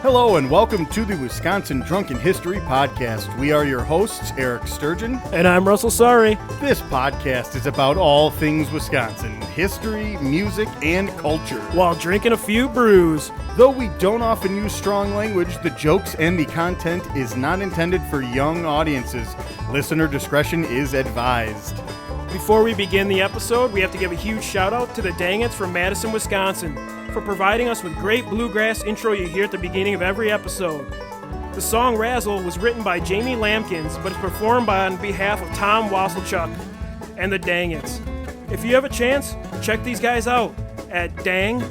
Hello and welcome to the Wisconsin Drunken History Podcast. We are your hosts, Eric Sturgeon. And I'm Russell Sorry. This podcast is about all things Wisconsin, history, music, and culture. While drinking a few brews. Though we don't often use strong language, the jokes and the content is not intended for young audiences. Listener discretion is advised. Before we begin the episode, we have to give a huge shout out to the Dangits from Madison, Wisconsin, for providing us with great bluegrass intro you hear at the beginning of every episode. The song Razzle was written by Jamie Lampkins, but is performed on behalf of Tom Wasselchuk and the Dangits. If you have a chance, check these guys out at dang-its.com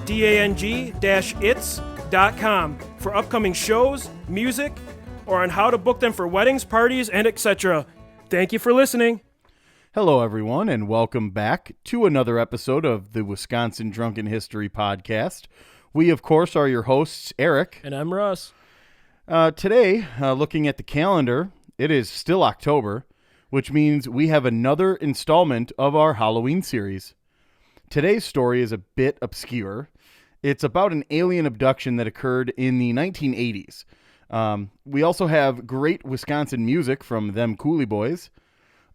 for upcoming shows, music, or on how to book them for weddings, parties, and etc. Thank you for listening. Hello, everyone, and welcome back to another episode of the Wisconsin Drunken History Podcast. We, of course, are your hosts, Eric. And I'm Russ. Today, looking at the calendar, it is still October, which means we have another installment of our Halloween series. Today's story is a bit obscure. It's about an alien abduction that occurred in the 1980s. We also have great Wisconsin music from them Coulee boys,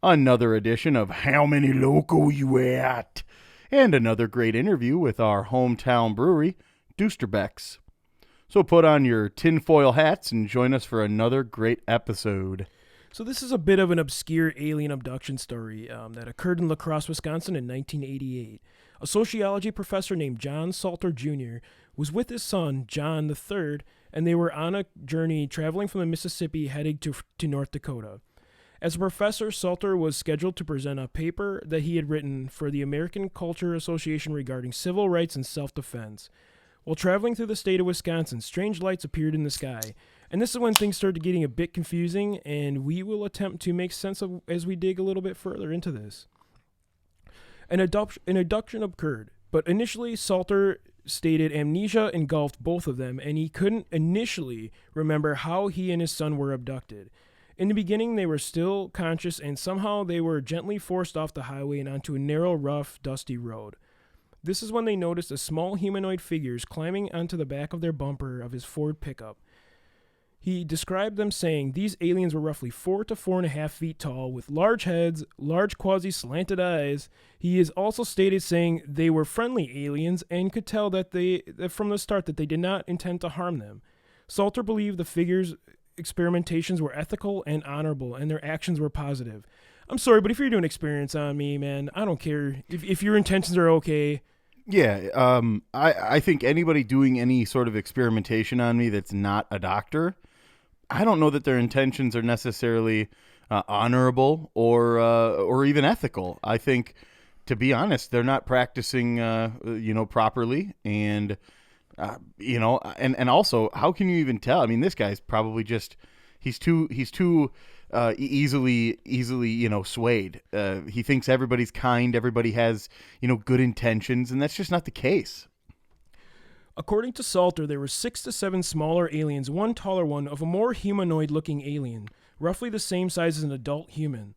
another edition of How Many Loco You At, and another great interview with our hometown brewery, Duesterbeck's. So put on your tinfoil hats and join us for another great episode. So this is a bit of an obscure alien abduction story that occurred in La Crosse, Wisconsin in 1988. A sociology professor named John Salter Jr. was with his son, John III, and they were on a journey traveling from the Mississippi heading to North Dakota. As a professor, Salter was scheduled to present a paper that he had written for the American Culture Association regarding civil rights and self-defense. While traveling through the state of Wisconsin, strange lights appeared in the sky, and this is when things started getting a bit confusing, and we will attempt to make sense of as we dig a little bit further into this. An abduction occurred, but initially Salter stated amnesia engulfed both of them, and he couldn't initially remember how he and his son were abducted. In the beginning, they were still conscious, and somehow they were gently forced off the highway and onto a narrow, rough, dusty road. This is when they noticed a small humanoid figures climbing onto the back of their bumper of his Ford pickup. He described them saying these aliens were roughly 4 to 4.5 feet tall, with large heads, large quasi-slanted eyes. He is also stated saying they were friendly aliens and could tell that from the start that they did not intend to harm them. Salter believed the figures' experimentations were ethical and honorable, and their actions were positive. I'm sorry, but if you're doing experiments on me, man, I don't care. If your intentions are okay. Yeah, I think anybody doing any sort of experimentation on me that's not a doctor, I don't know that their intentions are necessarily honorable or even ethical. I think, to be honest, they're not practicing, properly, and and also, how can you even tell? I mean, this guy's probably just he's too easily swayed. He thinks everybody's kind, everybody has good intentions, and that's just not the case. According to Salter, there were 6 to 7 smaller aliens, one taller one of a more humanoid-looking alien, roughly the same size as an adult human.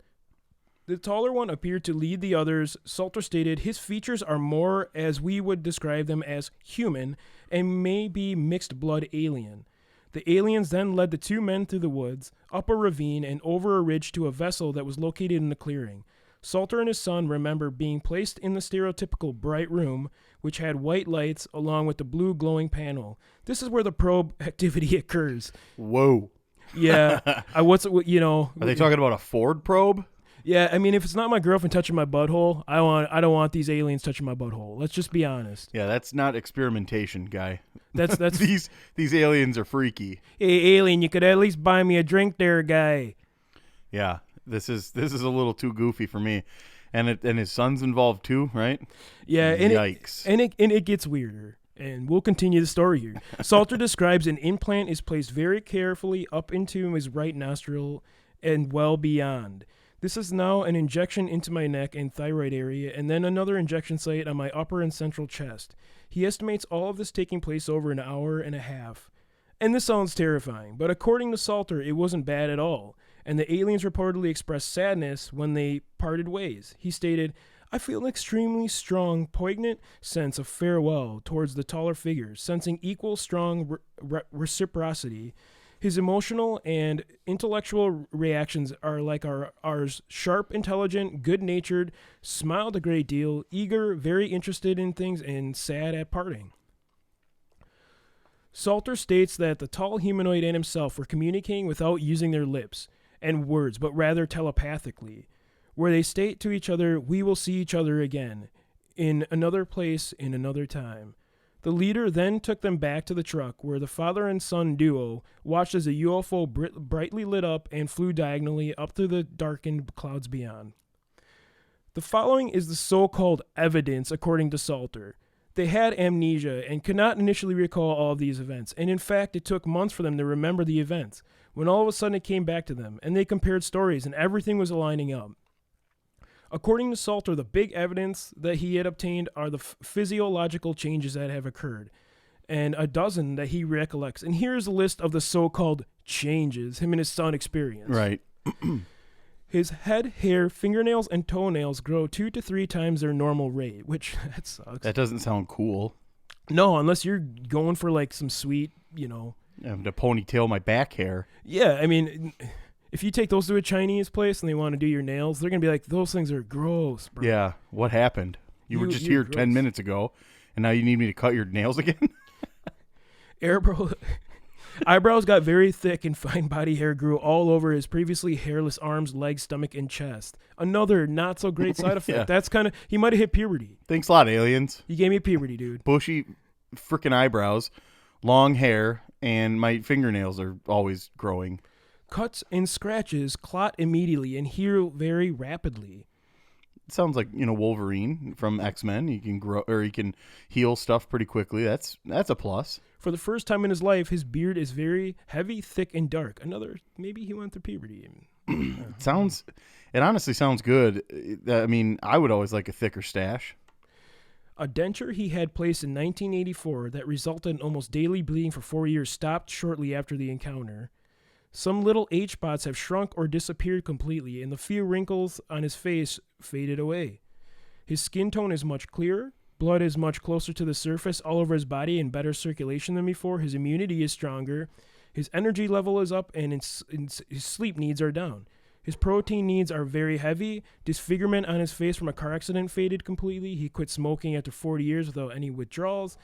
The taller one appeared to lead the others. Salter stated his features are more as we would describe them as human and may be mixed blood alien. The aliens then led the 2 men through the woods, up a ravine, and over a ridge to a vessel that was located in the clearing. Salter and his son remember being placed in the stereotypical bright room, which had white lights along with the blue glowing panel. This is where the probe activity occurs. Whoa. Yeah. Are they talking about a Ford probe? Yeah, I mean, if it's not my girlfriend touching my butthole, I don't want these aliens touching my butthole. Let's just be honest. Yeah, that's not experimentation, guy. That's these aliens are freaky. Hey, alien, you could at least buy me a drink there, guy. Yeah, this is a little too goofy for me. And his son's involved too, right? Yeah, yikes. And it gets weirder. And we'll continue the story here. Salter describes an implant is placed very carefully up into his right nostril and well beyond. This is now an injection into my neck and thyroid area, and then another injection site on my upper and central chest. He estimates all of this taking place over an hour and a half. And this sounds terrifying, but according to Salter, it wasn't bad at all, and the aliens reportedly expressed sadness when they parted ways. He stated, I feel an extremely strong, poignant sense of farewell towards the taller figures, sensing equal strong reciprocity. His emotional and intellectual reactions are like ours, sharp, intelligent, good-natured, smiled a great deal, eager, very interested in things, and sad at parting. Salter states that the tall humanoid and himself were communicating without using their lips and words, but rather telepathically, where they state to each other, "We will see each other again, in another place, in another time." The leader then took them back to the truck, where the father and son duo watched as a UFO brightly lit up and flew diagonally up through the darkened clouds beyond. The following is the so-called evidence, according to Salter. They had amnesia and could not initially recall all of these events, and in fact, it took months for them to remember the events, when all of a sudden it came back to them, and they compared stories, and everything was aligning up. According to Salter, the big evidence that he had obtained are the physiological changes that have occurred, and a dozen that he recollects. And here's a list of the so-called changes him and his son experienced. Right. His head, hair, fingernails, and toenails grow 2 to 3 times their normal rate, which, that sucks. That doesn't sound cool. No, unless you're going for like some sweet, Having to ponytail my back hair. Yeah, I mean, if you take those to a Chinese place and they want to do your nails, they're going to be like, those things are gross, bro. Yeah, what happened? You were just here gross. 10 minutes ago, and now you need me to cut your nails again? Eyebrows got very thick and fine body hair grew all over his previously hairless arms, legs, stomach, and chest. Another not so great side effect. Yeah. That's kind of, he might have hit puberty. Thanks a lot, aliens. You gave me puberty, dude. Bushy freaking eyebrows, long hair, and my fingernails are always growing. Cuts and scratches clot immediately and heal very rapidly. It sounds like, Wolverine from X-Men. He can grow, or he can heal stuff pretty quickly. That's a plus. For the first time in his life, his beard is very heavy, thick, and dark. Another, maybe he went through puberty. It honestly sounds good. I mean, I would always like a thicker stash. A denture he had placed in 1984 that resulted in almost daily bleeding for 4 years stopped shortly after the encounter. Some little H-spots have shrunk or disappeared completely, and the few wrinkles on his face faded away. His skin tone is much clearer. Blood is much closer to the surface all over his body and better circulation than before. His immunity is stronger. His energy level is up, and his sleep needs are down. His protein needs are very heavy. Disfigurement on his face from a car accident faded completely. He quit smoking after 40 years without any withdrawals.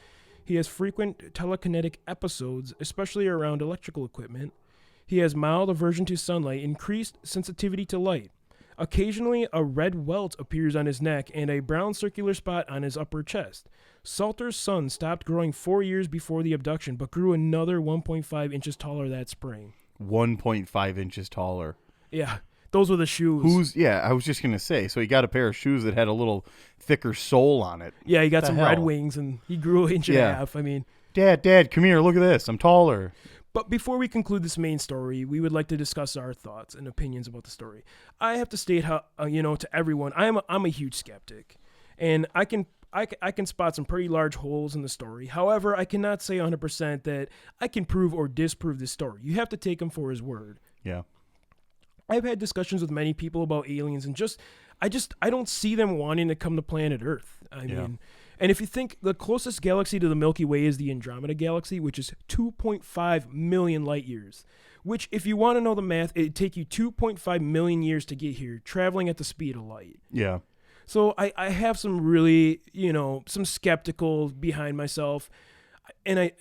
He has frequent telekinetic episodes, especially around electrical equipment. He has mild aversion to sunlight, increased sensitivity to light. Occasionally, a red welt appears on his neck and a brown circular spot on his upper chest. Salter's son stopped growing 4 years before the abduction, but grew another 1.5 inches taller that spring. 1.5 inches taller. Yeah, those were the shoes. I was just going to say, so he got a pair of shoes that had a little thicker sole on it. Yeah, he got some Red Wings, and he grew an inch and a half. I mean, Dad, come here, look at this. I'm taller. But before we conclude this main story, we would like to discuss our thoughts and opinions about the story. I have to state how, to everyone, I'm a huge skeptic, and I can spot some pretty large holes in the story. However, I cannot say 100% that I can prove or disprove this story. You have to take him for his word. Yeah. I've had discussions with many people about aliens, and I don't see them wanting to come to planet Earth. I mean, and if you think the closest galaxy to the Milky Way is the Andromeda Galaxy, which is 2.5 million light years, which, if you want to know the math, it'd take you 2.5 million years to get here, traveling at the speed of light. Yeah. So I have some really, some skeptical behind myself. And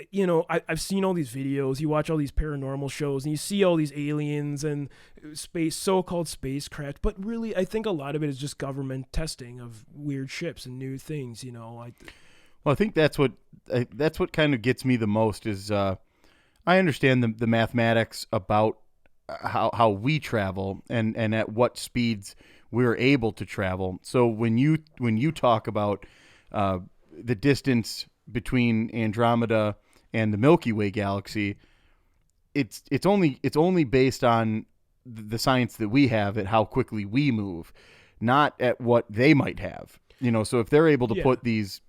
I've seen all these videos. You watch all these paranormal shows, and you see all these aliens and so-called spacecraft. But really, I think a lot of it is just government testing of weird ships and new things. Well, I think that's what kind of gets me the most is I understand the mathematics about how we travel and at what speeds we're able to travel. So when you talk about the distance between Andromeda and the Milky Way galaxy, it's only based on the science that we have at how quickly we move, not at what they might have. So if they're able to put these,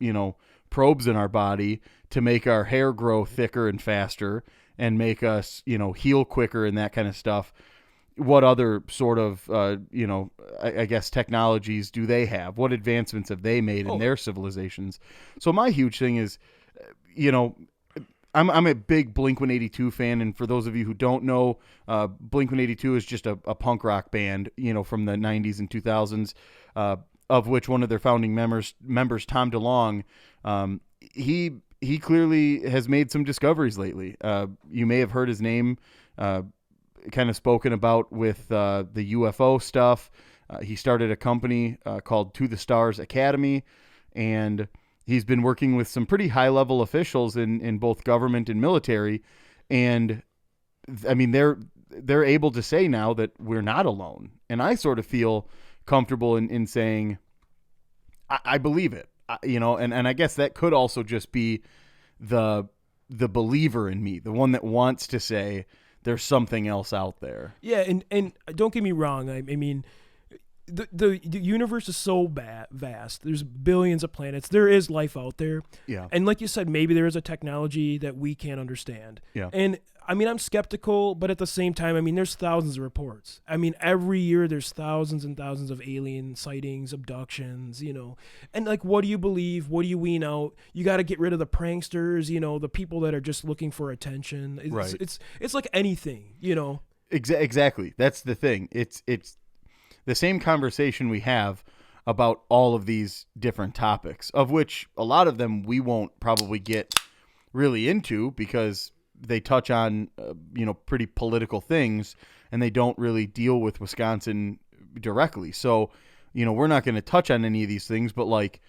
probes in our body to make our hair grow thicker and faster and make us, heal quicker and that kind of stuff, what other sort of, I guess technologies do they have? What advancements have they made in their civilizations? So my huge thing is, you know, I'm a big Blink-182 fan, and for those of you who don't know, Blink-182 is just a punk rock band, from the 90s and 2000s, of which one of their founding members, Tom DeLonge, he clearly has made some discoveries lately. You may have heard his name kind of spoken about with the UFO stuff. He started a company called To the Stars Academy, and he's been working with some pretty high-level officials in both government and military, and I mean they're able to say now that we're not alone, and I sort of feel comfortable in saying I believe it, and I guess that could also just be the believer in me, the one that wants to say there's something else out there. Yeah, and don't get me wrong. I mean, the universe is so vast. There's billions of planets. There is life out there. Yeah. And like you said, maybe there is a technology that we can't understand. Yeah. And I mean, I'm skeptical, but at the same time, I mean, there's thousands of reports. I mean, every year there's thousands and thousands of alien sightings, abductions, And like, what do you believe? What do you wean out? You got to get rid of the pranksters, the people that are just looking for attention. Right. It's like anything, Exactly. That's the thing. It's the same conversation we have about all of these different topics, of which a lot of them we won't probably get really into because they touch on, pretty political things, and they don't really deal with Wisconsin directly. So, we're not going to touch on any of these things, but like,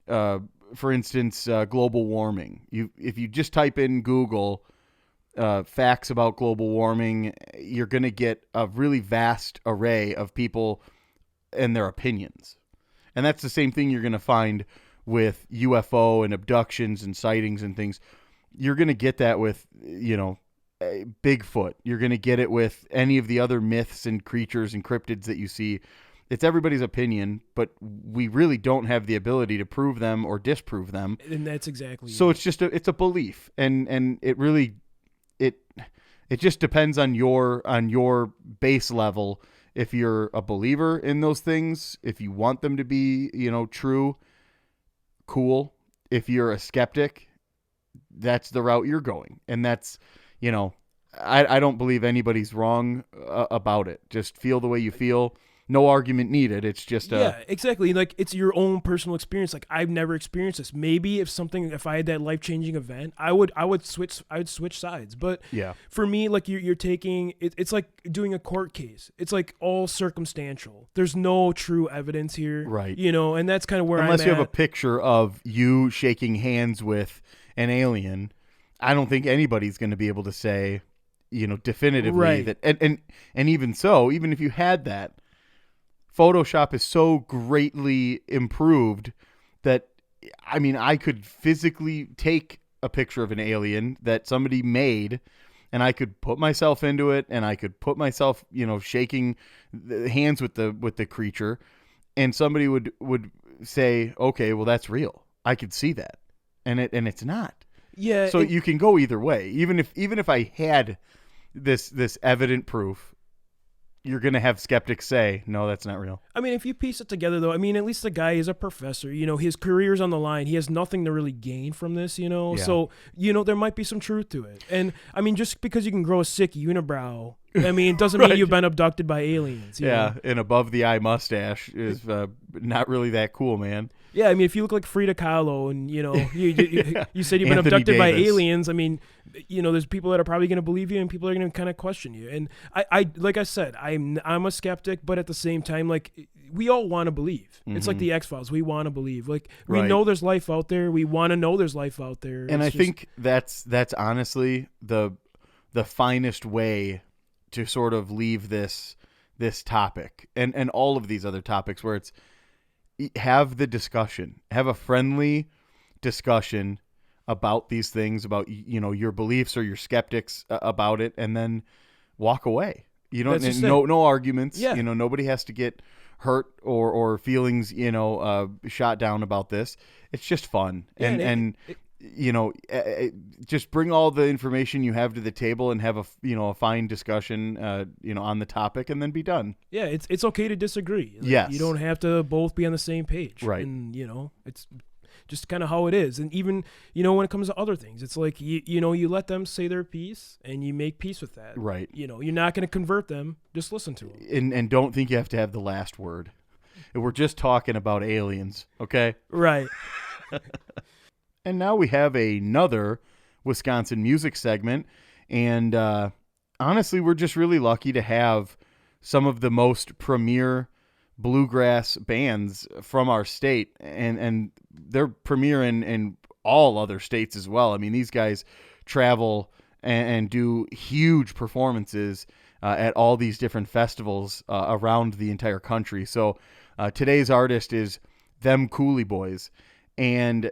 for instance, global warming. If you just type in Google facts about global warming, you're going to get a really vast array of people and their opinions. And that's the same thing you're going to find with UFO and abductions and sightings and things. You're going to get that with, Bigfoot. You're going to get it with any of the other myths and creatures and cryptids that you see. It's everybody's opinion, but we really don't have the ability to prove them or disprove them. And that's exactly so. It's just it's a belief, and it really it just depends on your base level. If you're a believer in those things, if you want them to be, true, cool. If you're a skeptic, that's the route you're going. And that's, I don't believe anybody's wrong about it. Just feel the way you feel. No argument needed. It's just yeah, exactly. Like, it's your own personal experience. Like, I've never experienced this. Maybe if I had that life-changing event, I would switch sides. But yeah, for me, like, you're taking it's like doing a court case. It's like all circumstantial. There's no true evidence here, right? And that's kind of where unless I'm you at. have a picture of you shaking hands with an alien, I don't think anybody's going to be able to say, definitively right. that. And even so, even if you had that, Photoshop is so greatly improved that, I mean, I could physically take a picture of an alien that somebody made, and I could put myself into it, and I could put myself, shaking hands with the creature, and somebody would say, okay, well, that's real. I could see that, and it's not. Yeah. So you can go either way. Even if I had this evident proof, you're going to have skeptics say, no, that's not real. I mean, if you piece it together, though, I mean, at least the guy is a professor. His career's on the line. He has nothing to really gain from this, Yeah. So, there might be some truth to it. And, I mean, just because you can grow a sick unibrow, I mean, it doesn't Right. mean you've been abducted by aliens. You know? An above-the-eye mustache is not really that cool, man. Yeah, I mean, if you look like Frida Kahlo and, you said you've been Anthony abducted by Davis. aliens, I mean, there's people that are probably going to believe you and people are going to kind of question you. And I like I said, I'm a skeptic, but at the same time, like, we all want to believe. It's like the X-Files. We want to believe. Like, we Right. know there's life out there. We want to know there's life out there. And It's I think that's honestly the finest way to sort of leave this topic and all of these other topics, where it's have the discussion, have a friendly discussion about these things, about your beliefs or your skeptics about it, and then walk away. That's just No arguments. Yeah. Nobody has to get hurt or feelings shot down about this. It's just fun. Yeah, And just bring all the information you have to the table and have a fine discussion, on the topic, and then be done. Yeah, it's okay to disagree. Yes. You don't have to both be on the same page. Right. And, it's just kind of how it is. And even, when it comes to other things, it's like, you let them say their piece and you make peace with that. Right. You're not going to convert them. Just listen to them. And don't think you have to have the last word. We're just talking about aliens, okay? Right. And now we have another Wisconsin music segment. And honestly, we're just really lucky to have some of the most premier bluegrass bands from our state. And they're premier in all other states as well. I mean, these guys travel and do huge performances at all these different festivals around the entire country. So today's artist is them Coulee Boys. And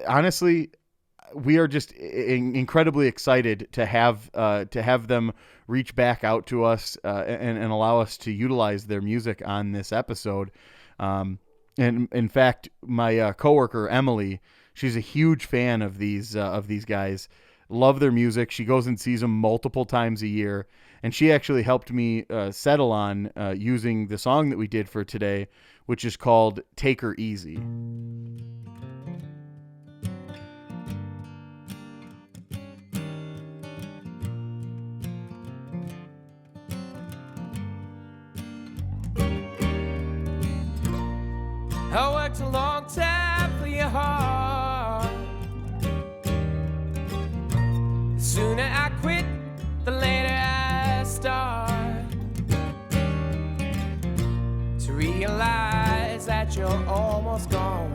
honestly, we are just incredibly excited to have them reach back out to us and allow us to utilize their music on this episode. And in fact, my coworker Emily, she's a huge fan of these guys. Love their music. She goes and sees them multiple times a year, and she actually helped me settle on using the song that we did for today, which is called "Take Her Easy." I worked a long time for your heart. The sooner I quit, the later I start to realize that you're almost gone.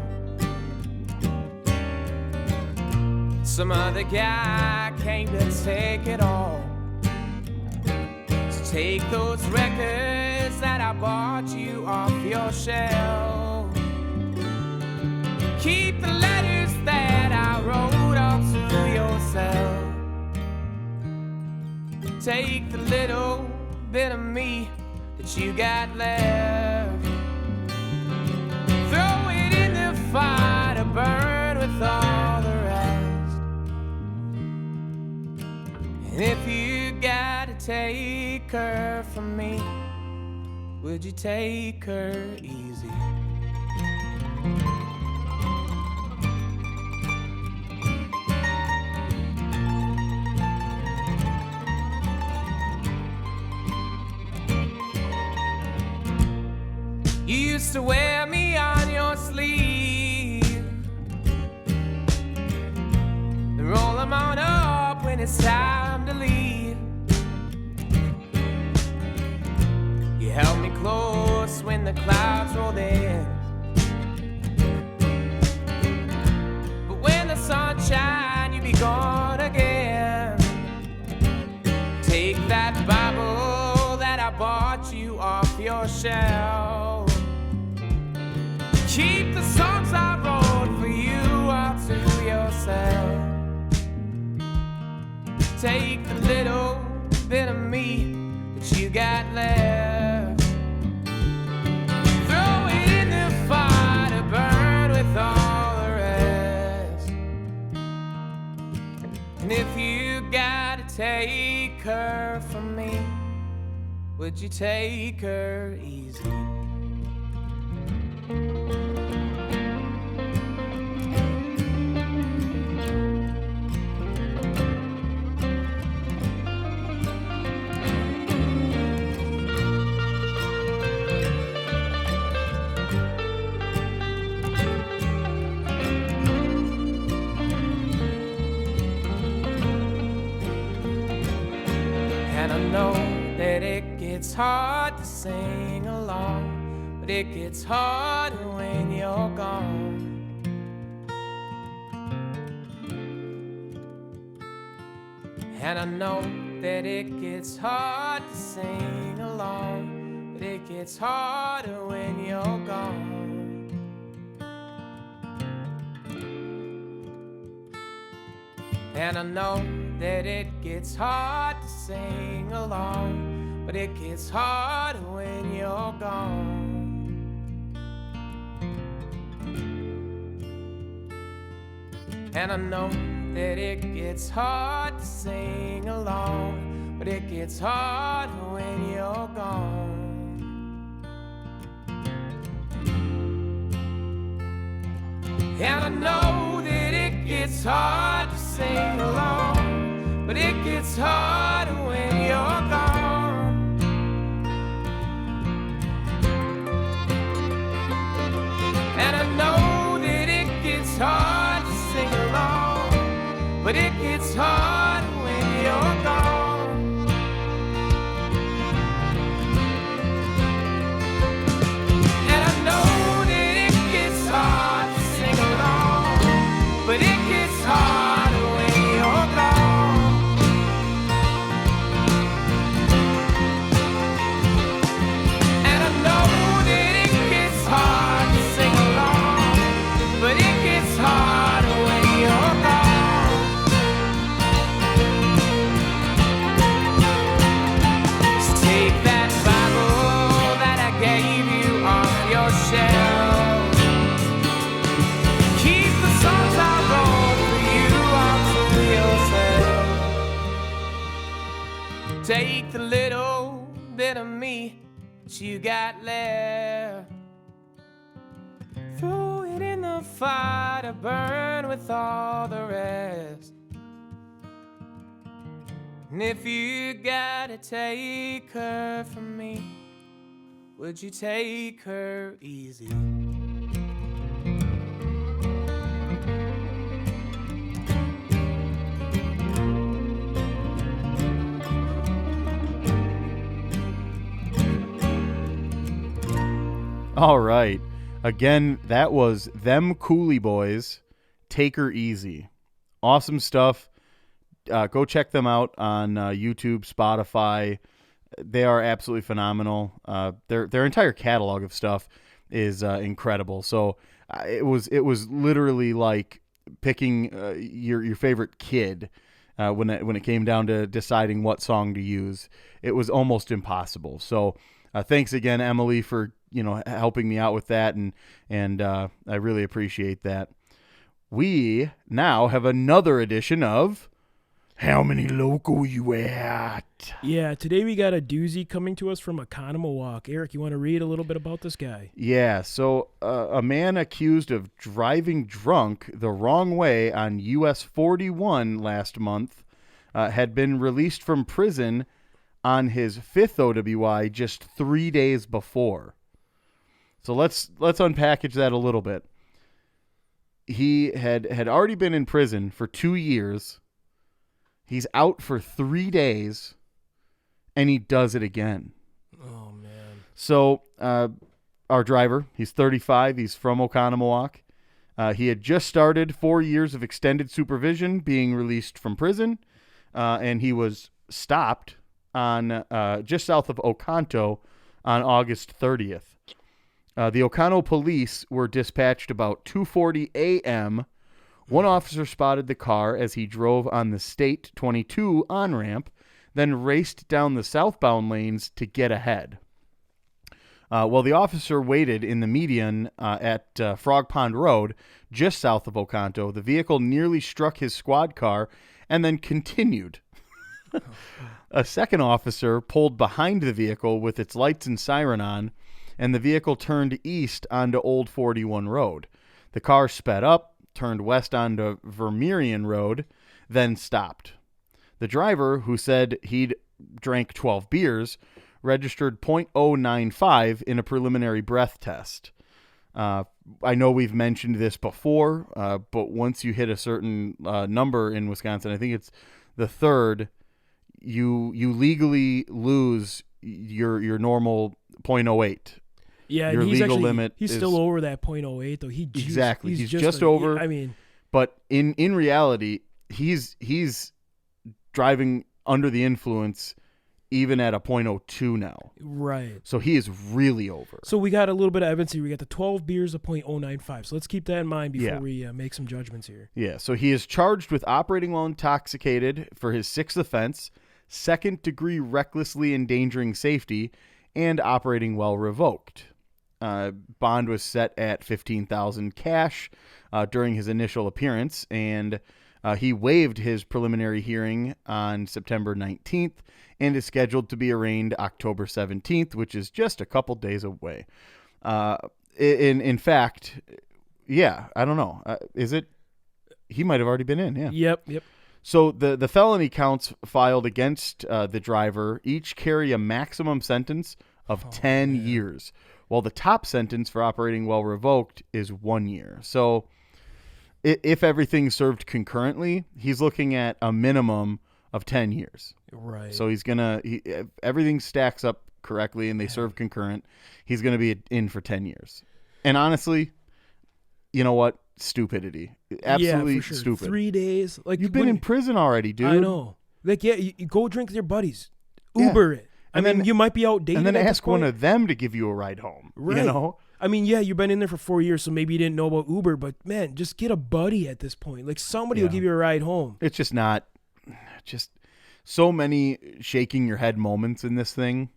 Some other guy came to take it all. So take those records that I bought you off your shelf. Keep the letters that I wrote up to yourself. Take the little bit of me that you got left. Throw it in the fire to burn with all the rest. And if you gotta take her from me, would you take her easy? You used to wear me on your sleeve, then roll them on up when it's time to leave. You held me close when the clouds rolled in, but when the sun shines, you be gone again. Take that Bible that I bought you off your shelf. Keep the songs I wrote for you all to yourself. Take the little bit of me that you got left. Throw it in the fire to burn with all the rest. And if you gotta take her from me, would you take her easy? And I know that it gets hard to sing along, but it gets harder when you're gone. And I know that it gets hard to sing along, but it gets harder when you're gone. And I know that it gets hard to sing along, but it gets harder when you're gone. And I know that it gets hard to sing along, but it gets hard when you're gone. And I know that it gets hard to sing along, but it gets hard when you're gone. And I know that it gets hard to sing along, but it gets hard when you're gone. And I know that it gets hard to sing along, but it gets hard when you're gone. And I know that it gets hard to sing along, but it gets hard when you're gone. Just take that Bible that I gave you off your shelf. Keep the songs I wrote for you all to yourself. Take the little bit of me that you got left, throw it in the fire to burn with all the rest. And if you gotta take her from me, would you take her easy? All right. Again, that was them Coulee Boys, Take Her Easy. Awesome stuff. Go check them out on YouTube, Spotify. They are absolutely phenomenal. Their entire catalog of stuff is incredible. So it was literally like picking your favorite kid when it came down to deciding what song to use. It was almost impossible. So thanks again, Emily, for helping me out with that, and I really appreciate that. We now have another edition of How Many Local You At? Yeah, today we got a doozy coming to us from Oconomowoc. Eric, you want to read a little bit about this guy? Yeah, so a man accused of driving drunk the wrong way on US 41 last month had been released from prison on his fifth OWI just 3 days before. So let's unpackage that a little bit. He had already been in prison for 2 years. He's out for 3 days, and he does it again. Oh, man. So our driver, he's 35. He's from Oconomowoc. He had just started 4 years of extended supervision, being released from prison, and he was stopped on just south of Oconto on August 30th. The Oconto police were dispatched about 2:40 a.m. One officer spotted the car as he drove on the State 22 on-ramp, then raced down the southbound lanes to get ahead. While the officer waited in the median at Frog Pond Road, just south of Oconto, the vehicle nearly struck his squad car and then continued. A second officer pulled behind the vehicle with its lights and siren on, and the vehicle turned east onto Old 41 Road. The car sped up, turned west onto Vermilion Road, then stopped. The driver, who said he'd drank 12 beers, registered .095 in a preliminary breath test. I know we've mentioned this before, but once you hit a certain number in Wisconsin, I think it's the third, you legally lose your normal .08. Yeah, your and he's legal actually, limit he's is still over that .08 though. Exactly. He's just over. I mean, but in reality, he's driving under the influence even at a .02 now. right. So he is really over. So we got a little bit of evidence here. We got the 12 beers of .095. So let's keep that in mind before we make some judgments here. Yeah, so he is charged with operating while intoxicated for his sixth offense, second-degree recklessly endangering safety, and operating while revoked. Bond was set at $15,000 cash during his initial appearance, and he waived his preliminary hearing on September 19th and is scheduled to be arraigned October 17th, which is just a couple days away. In fact, yeah, I don't know. Is it? He might have already been in, yeah. Yep. So the felony counts filed against the driver each carry a maximum sentence of 10 years, while the top sentence for operating while revoked is 1 year. So if everything's served concurrently, he's looking at a minimum of 10 years. Right. So if everything stacks up correctly and they serve concurrent, he's going to be in for 10 years. And honestly, you know what? Stupidity. Absolutely for sure. stupid. 3 days. Like You've been in prison already, dude. I know. Like, yeah, you go drink with your buddies. Uber it. I mean, you might be outdated. And then at ask this point. one of them to give you a ride home. Right. You know? I mean, yeah, you've been in there for 4 years, so maybe you didn't know about Uber, but man, just get a buddy at this point. Like, somebody will give you a ride home. It's just not, just so many shaking your head moments in this thing.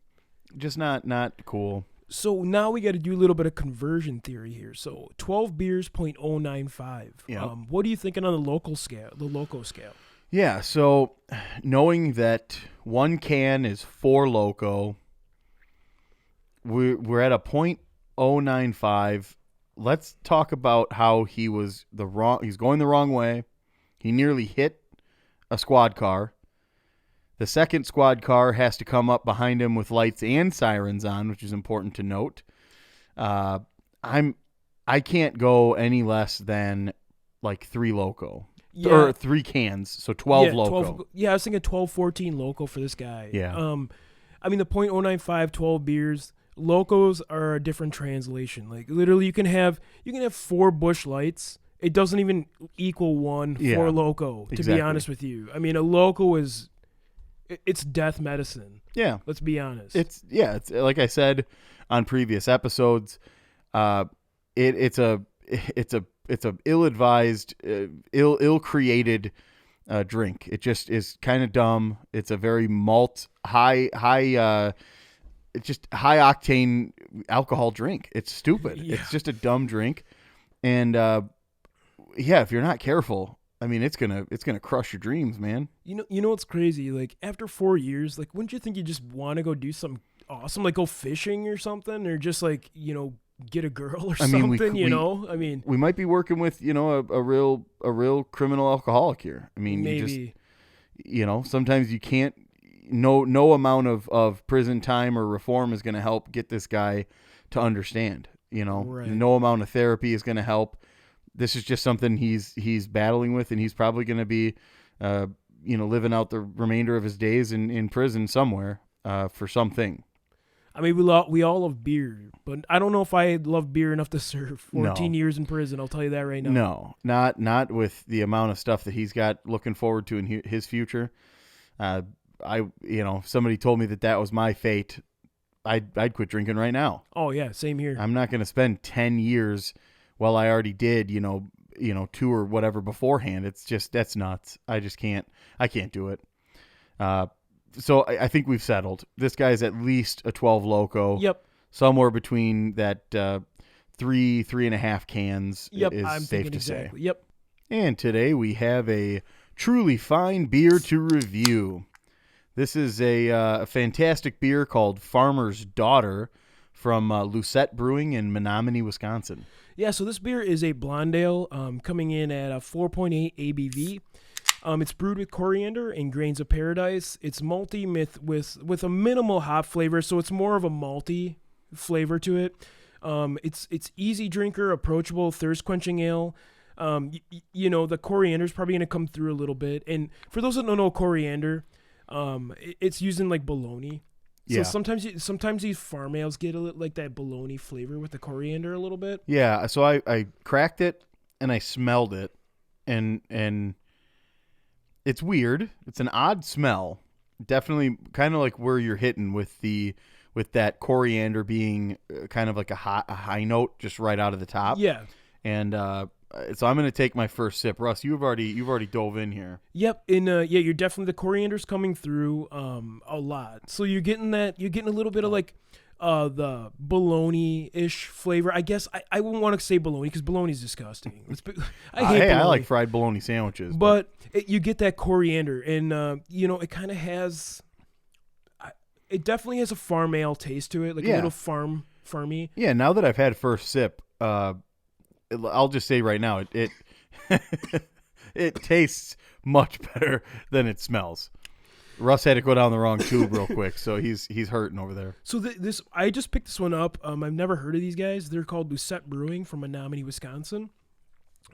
Just not cool. So now we got to do a little bit of conversion theory here. So 12 beers, 0.095. Yeah. What are you thinking on the local scale, the loco scale? Yeah, so knowing that 1 can is 4 loco, we're at a 0.095. Let's talk about how he's going the wrong way. He nearly hit a squad car. The second squad car has to come up behind him with lights and sirens on, which is important to note. I can't go any less than like 3 loco. Yeah. Or 3 cans, so 12 loco. 12, I was thinking 12, 14 loco for this guy. Yeah. I mean, the 0.095, 12 beers, locos are a different translation. Like, literally, you can have 4 bush lights. It doesn't even equal 1 for loco, to be honest with you. I mean, a loco it's death medicine. Yeah. Let's be honest. It's like I said on previous episodes, it's a ill-advised, ill-created drink. It just is kind of dumb. It's a very it's just high octane alcohol drink. It's stupid. Yeah. It's just a dumb drink. And if you're not careful, I mean, it's gonna crush your dreams, man. You know what's crazy? Like, after 4 years, like, wouldn't you think you just want to go do something awesome, like go fishing or something, or just like, get a girl or something? I mean, we might be working with a real criminal alcoholic here. I mean, maybe sometimes you can't. No amount of prison time or reform is going to help get this guy to understand. Right. No amount of therapy is going to help. This is just something he's battling with, and he's probably going to be, living out the remainder of his days in prison somewhere for something. I mean, we all love beer, but I don't know if I love beer enough to serve 14 years in prison. I'll tell you that right now. No, not with the amount of stuff that he's got looking forward to in his future. If somebody told me that was my fate, I'd quit drinking right now. Oh yeah, same here. I'm not going to spend 10 years. Well, I already did, 2 or whatever beforehand. It's just, that's nuts. I can't do it. So I think we've settled. This guy's at least a 12 loco. Yep. Somewhere between that 3.5 cans is I'm safe to exactly. say. Yep. And today we have a truly fine beer to review. This is a fantastic beer called Farmer's Daughter from Lucette Brewing in Menominee, Wisconsin. Yeah, so this beer is a blonde ale coming in at a 4.8 ABV. It's brewed with coriander and grains of paradise. It's malty with a minimal hop flavor, so it's more of a malty flavor to it. It's easy drinker, approachable, thirst-quenching ale. The coriander is probably going to come through a little bit. And for those that don't know coriander, it's used in like bologna. So yeah. sometimes these farm ales get a little like that bologna flavor with the coriander a little bit. Yeah, so I cracked it and I smelled it, and it's weird. It's an odd smell. Definitely kind of like where you're hitting with that coriander being kind of like a high note just right out of the top. Yeah. And so I'm going to take my first sip. Russ, you've already dove in here. Yep, and you're definitely, the coriander's coming through a lot. So you're getting a little bit of like the bologna-ish flavor. I guess I wouldn't want to say bologna because bologna is disgusting. I hate bologna. I like fried bologna sandwiches. But you get that coriander, and it kind of has. It definitely has a farm ale taste to it, like a little farmy. Yeah. Now that I've had first sip, I'll just say right now, it it tastes much better than it smells. Russ had to go down the wrong tube real quick, so he's hurting over there. So this I just picked this one up. I've never heard of these guys. They're called Lucette Brewing from Menominee, Wisconsin,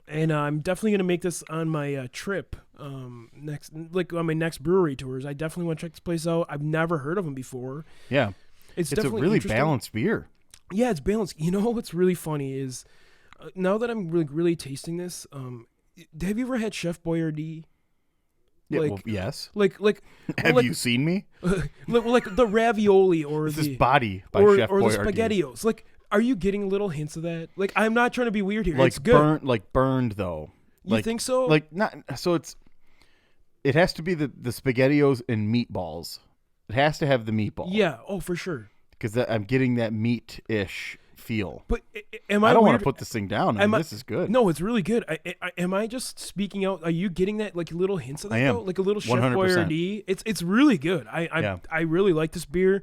and I'm definitely gonna make this on my trip on my next brewery tours. I definitely want to check this place out. I've never heard of them before. Yeah, it's a really balanced beer. Yeah, it's balanced. You know what's really funny is now that I'm really tasting this. Have you ever had Chef Boyardee? Yeah, yes. Have you seen me? Like the ravioli or this is Body by Chef or Boyardee. The SpaghettiOs. Like, are you getting little hints of that? Like, I'm not trying to be weird here. Like it's good. Burned though. You think so? Like not. So it has to be the SpaghettiOs and meatballs. It has to have the meatball. Yeah. Oh, for sure. Because I'm getting that meat-ish feel. But I don't want to put this thing down. This is good. No, it's really good. Am I just speaking out? Are you getting that like little hints of that? I am. Though? Like a little Chef 100%. Boyardee. It's really good. I really like this beer.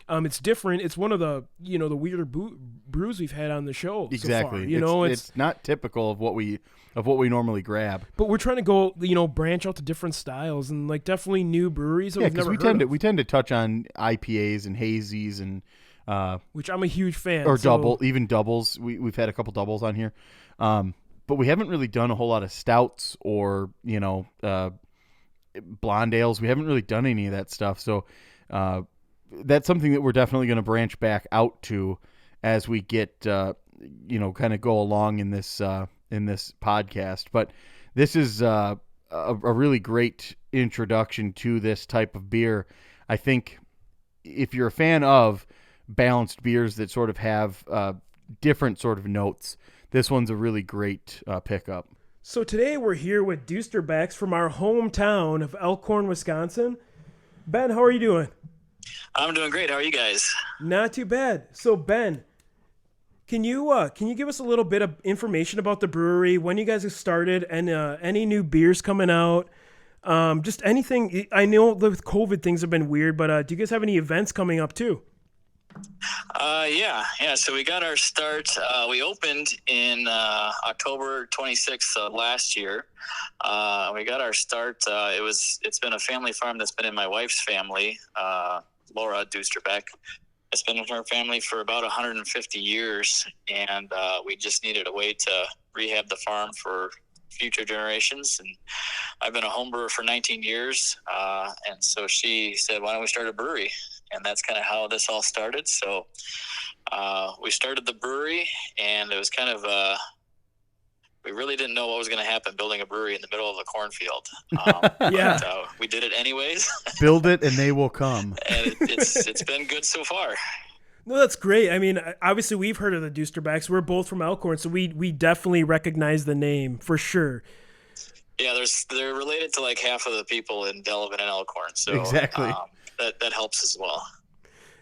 It's different. It's one of the the weirder brews we've had on the show. Exactly. So far. It's not typical of what we normally grab. But we're trying to go branch out to different styles and like definitely new breweries. That because we tend to touch on IPAs and hazies and. Which I'm a huge fan. Or even doubles. We've had a couple doubles on here. But we haven't really done a whole lot of stouts or, blonde ales. We haven't really done any of that stuff. So that's something that we're definitely going to branch back out to as we get, kind of go along in this podcast. But this is a really great introduction to this type of beer. I think if you're a fan of balanced beers that sort of have different sort of notes, this one's a really great pickup. So today we're here with Duesterbeck from our hometown of Elkhorn, Wisconsin. Ben, how are you doing? I'm doing great. How are you guys? Not too bad. So Ben, can you give us a little bit of information about the brewery, when you guys have started, and any new beers coming out? Just anything. I know with COVID things have been weird, but do you guys have any events coming up too? Yeah. So we got our start. We opened in October 26th last year. We got our start. It's been a family farm that's been in my wife's family, Laura Duesterbeck. It's been in her family for about 150 years, and we just needed a way to rehab the farm for future generations. And I've been a home brewer for 19 years, and so she said, why don't we start a brewery? And that's kind of how this all started. So we started the brewery, and it was kind of we really didn't know what was going to happen building a brewery in the middle of a cornfield. Yeah. But, we did it anyways. Build it and they will come. And it's been good so far. No, that's great. I mean, obviously we've heard of the Duesterbecks. We're both from Elkhorn, so we definitely recognize the name for sure. Yeah, they're related to like half of the people in Delavan and Elkhorn. So exactly. That helps as well.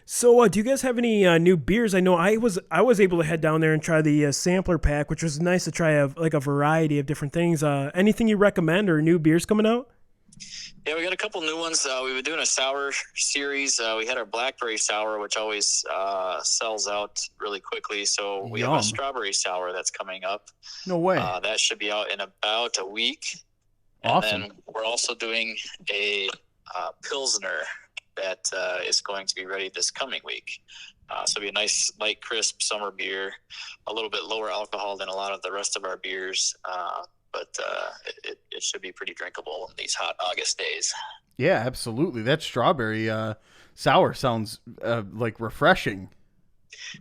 So, do you guys have any new beers? I know I was able to head down there and try the sampler pack, which was nice to try a variety of different things. Anything you recommend or new beers coming out? Yeah, we got a couple new ones. We've been doing a sour series. We had our blackberry sour, which always sells out really quickly. So we have a strawberry sour that's coming up. No way. That should be out in about a week. Awesome. And then we're also doing a Pilsner that is going to be ready this coming week. So it'll be a nice, light, crisp summer beer, a little bit lower alcohol than a lot of the rest of our beers, but it should be pretty drinkable in these hot August days. Yeah, absolutely. That strawberry sour sounds like refreshing.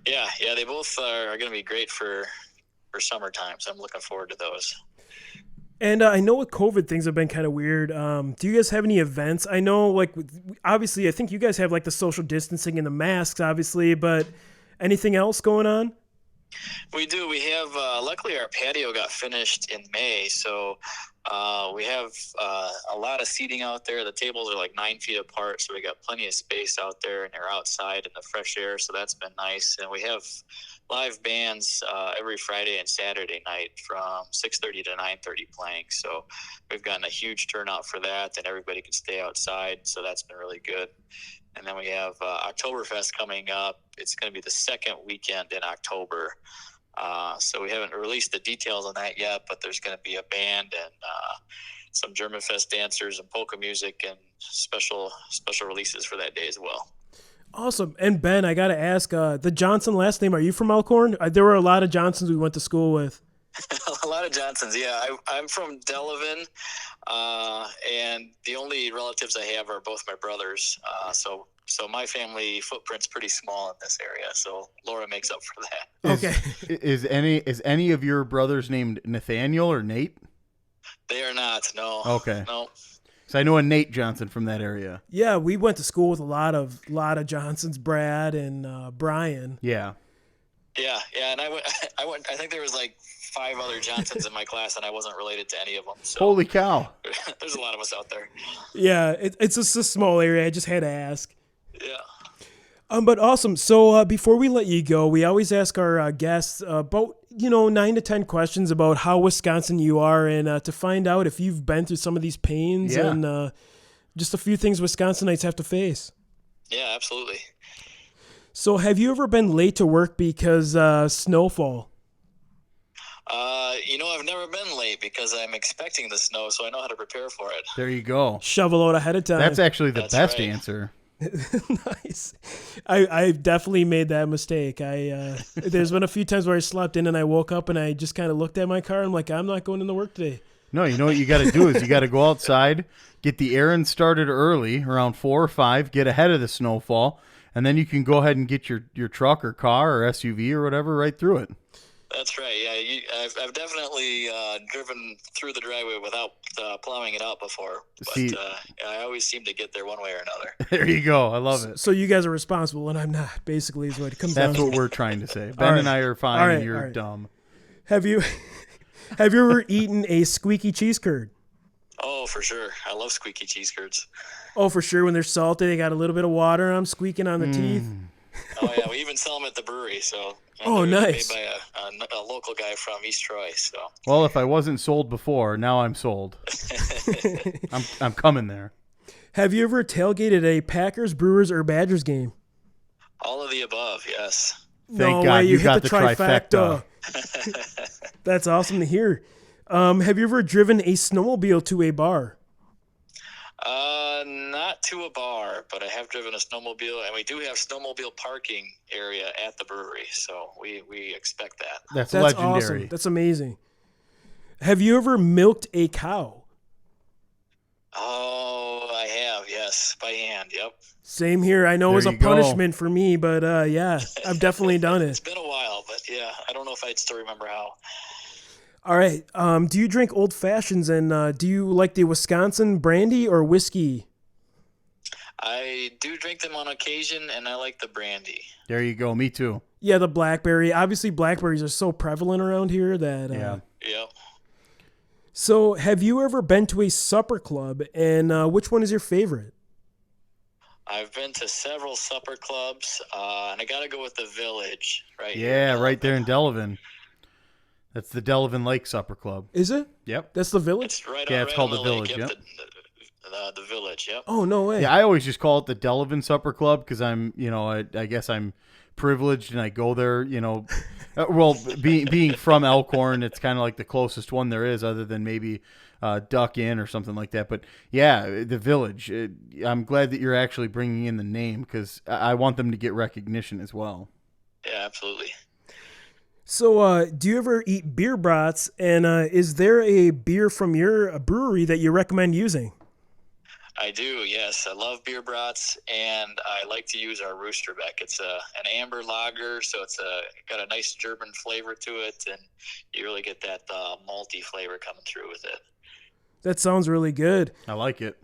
Yeah, they both are going to be great for summertime, so I'm looking forward to those. And I know with COVID, things have been kind of weird. Do you guys have any events? I know, obviously, I think you guys have, the social distancing and the masks, obviously, but anything else going on? We do. We have, luckily our patio got finished in May. So we have a lot of seating out there. The tables are like 9 feet apart. So we got plenty of space out there and they're outside in the fresh air. So that's been nice. And we have live bands every Friday and Saturday night from 6:30 to 9:30 playing. So we've gotten a huge turnout for that and everybody can stay outside. So that's been really good. And then we have Oktoberfest coming up. It's going to be the second weekend in October. So we haven't released the details on that yet, but there's going to be a band and some Germanfest dancers and polka music and special releases for that day as well. Awesome. And Ben, I got to ask, the Johnson last name, are you from Elkhorn? There were a lot of Johnsons we went to school with. A lot of Johnsons, yeah. I'm from Delavan, and the only relatives I have are both my brothers. So my family footprint's pretty small in this area. So Laura makes up for that. Okay. Is any of your brothers named Nathaniel or Nate? They are not. No. Okay. No. So I know a Nate Johnson from that area. Yeah, we went to school with a lot of Johnsons, Brad and Brian. Yeah. Yeah, and I went. I think there was like 5 other Johnsons in my class, and I wasn't related to any of them. So Holy cow! there's a lot of us out there. Yeah, it's just a small area. I just had to ask. Yeah. But awesome. So before we let you go, we always ask our guests about 9 to 10 questions about how Wisconsin you are, and to find out if you've been through some of these pains and just a few things Wisconsinites have to face. Yeah, absolutely. So have you ever been late to work because snowfall? I've never been late because I'm expecting the snow, so I know how to prepare for it. There you go. Shovel out ahead of time. That's actually the That's best right. answer. Nice. I definitely made that mistake. There's been a few times where I slept in and I woke up and I just kind of looked at my car. I'm like, I'm not going into work today. No, you know what you got to do is you got to go outside, get the errand started early, around 4 or 5, get ahead of the snowfall, and then you can go ahead and get your truck or car or SUV or whatever right through it. That's right. Yeah, I've definitely driven through the driveway without plowing it out before, but See- I always seem to get there one way or another. There you go. I love it. So you guys are responsible and I'm not, basically is what it comes down That's to. what we're trying to say. Ben All right. and I are fine, All right, and you're all right. dumb. Have you ever eaten a squeaky cheese curd? Oh, for sure. I love squeaky cheese curds. Oh, for sure. When they're salty, they got a little bit of water on them, squeaking on the teeth. Oh, yeah. We even sell them at the brewery. So Oh, they're nice. Made by a local guy from East Troy. So Well, if I wasn't sold before, now I'm sold. I'm coming there. Have you ever tailgated a Packers, Brewers, or Badgers game? all of the above, yes. Thank No God way, you hit got the the trifecta. That's awesome to hear. Have you ever driven a snowmobile to a bar? Not to a bar, but I have driven a snowmobile, and we do have snowmobile parking area at the brewery, so we expect that. That's That's legendary. awesome. That's amazing. Have you ever milked a cow? Oh, I have, yes, by hand, yep. Same here. I know it was There a you go. punishment for me, but yeah, I've definitely done It's it. been a while, but yeah, I don't know if I'd still remember how. All right. Do you drink old fashions, and do you like the Wisconsin brandy or whiskey? I do drink them on occasion, and I like the brandy. There you go. Me too. Yeah, the blackberry. Obviously, blackberries are so prevalent around here that. Yeah. Yep. So, have you ever been to a supper club, and which one is your favorite? I've been to several supper clubs, and I got to go with the Village, right? here Yeah, in right there in Delavan. Delavan. That's the Delavan Lake Supper Club. Is it? Yep. That's the village? It's right. Yeah, on, it's right called on the lake, Village, Yep, yep. the Village. Yep. Oh, no way. Yeah, I always just call it the Delavan Supper Club because I'm, I guess I'm privileged and I go there, well, being from Elkhorn, it's kind of like the closest one there is other than maybe Duck Inn or something like that. But yeah, the Village. I'm glad that you're actually bringing in the name because I want them to get recognition as well. Yeah, absolutely. So, do you ever eat beer brats? And is there a beer from your brewery that you recommend using? I do, yes. I love beer brats, and I like to use our Duesterbeck. It's an amber lager, so it's got a nice German flavor to it, and you really get that malty flavor coming through with it. That sounds really good. I like it.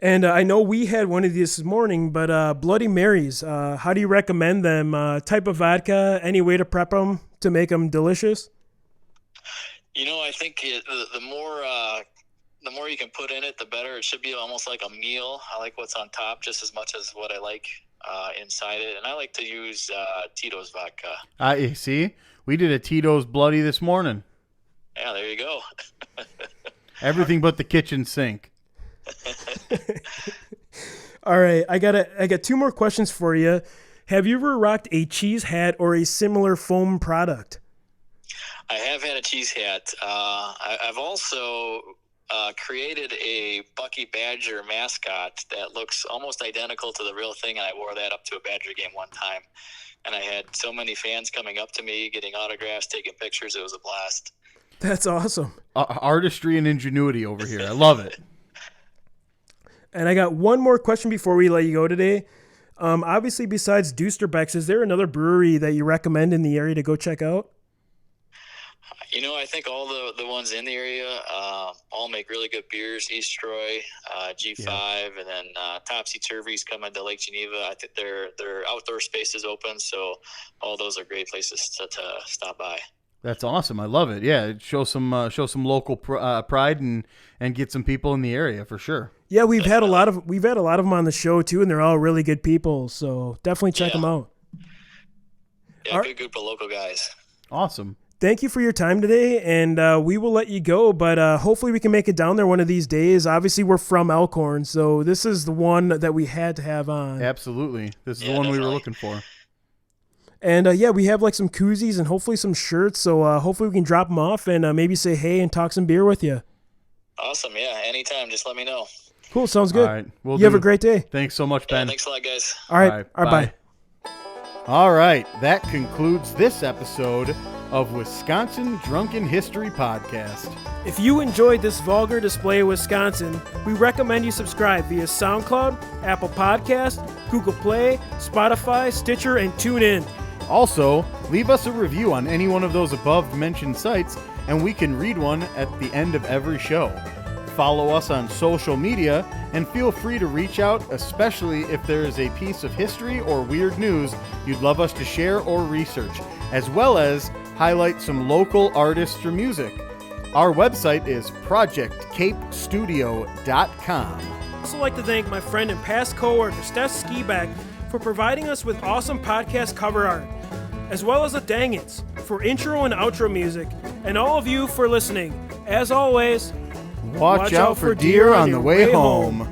And I know we had one of these this morning, but Bloody Marys, how do you recommend them? Type of vodka, any way to prep them to make them delicious? I think the more you can put in it, the better. It should be almost like a meal. I like what's on top just as much as what I like inside it. And I like to use Tito's vodka. See, we did a Tito's Bloody this morning. Yeah, there you go. Everything but the kitchen sink. All right, I got two more questions for you. Have you ever rocked a cheese hat or a similar foam product? I have had a cheese hat. I've also created a Bucky Badger mascot that looks almost identical to the real thing, and I wore that up to a Badger game one time. And I had so many fans coming up to me, getting autographs, taking pictures. It was a blast. That's awesome. Artistry and ingenuity over here. I love it. And I got one more question before we let you go today. Obviously, besides Duesterbeck's, is there another brewery that you recommend in the area to go check out? I think all the ones in the area all make really good beers. East Troy, G5, and then Topsy Turvy's coming to Lake Geneva. I think their outdoor space is open, so all those are great places to stop by. That's awesome. I love it. Yeah, show some local pride and get some people in the area for sure. Yeah, we've had a lot of them on the show too, and they're all really good people. So definitely check them out. Yeah, good group of local guys. Awesome. Thank you for your time today, and we will let you go, but hopefully we can make it down there one of these days. Obviously, we're from Elkhorn, so this is the one that we had to have on. Absolutely. This is the one definitely. We were looking for. And, we have like some koozies and hopefully some shirts, so hopefully we can drop them off and maybe say hey and talk some beer with you. Awesome. Yeah, anytime. Just let me know. Cool. Sounds good. All right. You have a great day. Thanks so much, Ben. Yeah, thanks a lot, guys. All right. Bye. All right. That concludes this episode of Wisconsin Drunken History Podcast. If you enjoyed this vulgar display of Wisconsin, we recommend you subscribe via SoundCloud, Apple Podcast, Google Play, Spotify, Stitcher, and TuneIn. Also, leave us a review on any one of those above-mentioned sites, and we can read one at the end of every show. Follow us on social media, and feel free to reach out, especially if there is a piece of history or weird news you'd love us to share or research, as well as highlight some local artists or music. Our website is projectcapestudio.com. I'd also like to thank my friend and past coworker, Steph Skiback, for providing us with awesome podcast cover art, as well as the Dangits for intro and outro music, and all of you for listening. As always, watch out for deer on the way home.